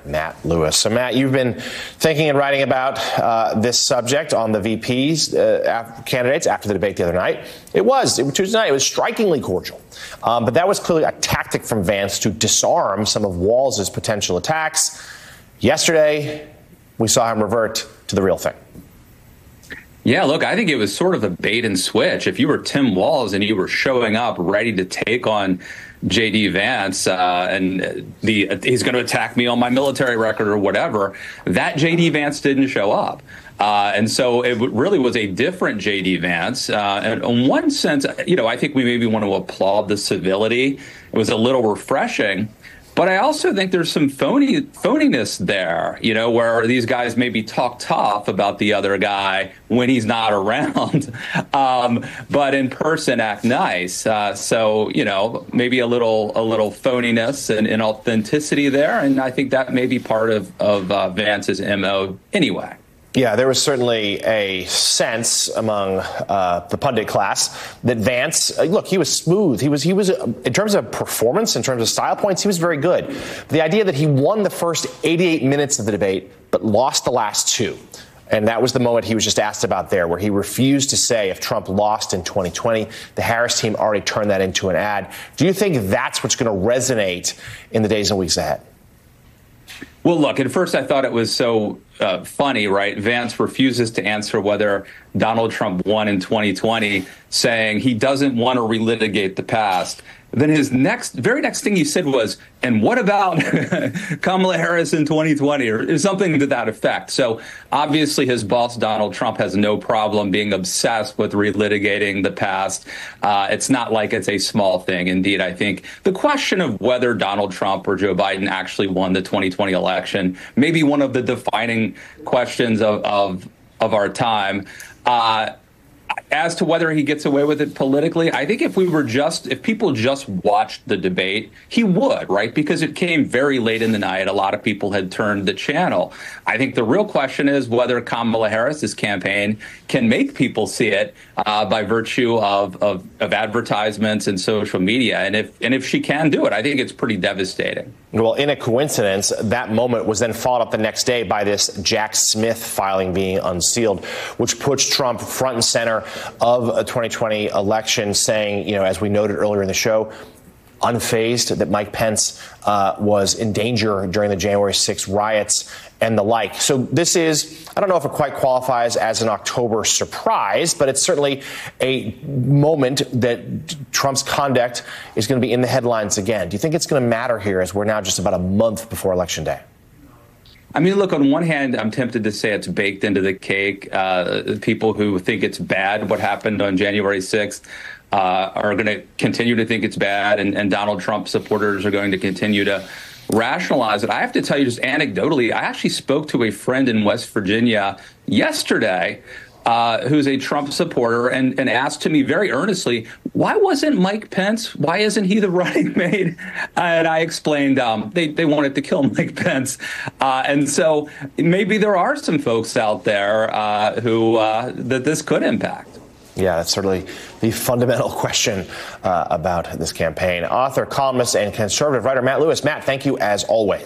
Matt Lewis. So, Matt, you've been thinking and writing about this subject on the VP's candidates after the debate the other night. It was Tuesday night. It was strikingly cordial. But that was clearly a tactic from Vance to disarm some of Walz's potential attacks. Yesterday, we saw him revert to the real thing. Yeah, look, I think it was sort of a bait and switch. If you were Tim Walz and you were showing up ready to take on JD Vance and he's going to attack me on my military record or whatever, that JD Vance didn't show up. And so it really was a different JD Vance. And in one sense, I think we maybe want to applaud the civility. It was a little refreshing. But I also think there's some phoniness there, where these guys maybe talk tough about the other guy when he's not around, but in person act nice. So, maybe a little phoniness and authenticity there. And I think that may be part of Vance's MO anyway. Yeah, there was certainly a sense among the pundit class that Vance, look, he was smooth. He was in terms of performance, in terms of style points, he was very good. The idea that he won the first 88 minutes of the debate, but lost the last two. And that was the moment he was just asked about there, where he refused to say if Trump lost in 2020. The Harris team already turned that into an ad. Do you think that's what's going to resonate in the days and weeks ahead? Well, look, at first I thought it was so funny, right? Vance refuses to answer whether Donald Trump won in 2020, saying he doesn't want to relitigate the past. Then his very next thing he said was, and what about Kamala Harris in 2020 or something to that effect? So obviously his boss, Donald Trump, has no problem being obsessed with relitigating the past. It's not like it's a small thing. Indeed, I think the question of whether Donald Trump or Joe Biden actually won the 2020 election may be one of the defining questions of our time. As to whether he gets away with it politically, I think if people just watched the debate, he would, right? Because it came very late in the night. A lot of people had turned the channel. I think the real question is whether Kamala Harris's campaign can make people see it by virtue of advertisements and social media. And if she can do it, I think it's pretty devastating. Well, in a coincidence, that moment was then followed up the next day by this Jack Smith filing being unsealed, which puts Trump front and center of a 2020 election, saying, as we noted earlier in the show, unfazed that Mike Pence was in danger during the January 6th riots and the like. So this is, I don't know if it quite qualifies as an October surprise, but it's certainly a moment that Trump's conduct is going to be in the headlines again. Do you think it's going to matter here as we're now just about a month before Election Day? I mean, look, on one hand, I'm tempted to say it's baked into the cake. People who think it's bad what happened on January 6th are going to continue to think it's bad, and Donald Trump supporters are going to continue to rationalize it. I have to tell you, just anecdotally, I actually spoke to a friend in West Virginia yesterday who's a Trump supporter and asked to me very earnestly, why wasn't Mike Pence, why isn't he the running mate? And I explained they wanted to kill Mike Pence. And so maybe there are some folks out there who that this could impact. Yeah, that's certainly the fundamental question about this campaign. Author, columnist, and conservative writer Matt Lewis. Matt, thank you as always.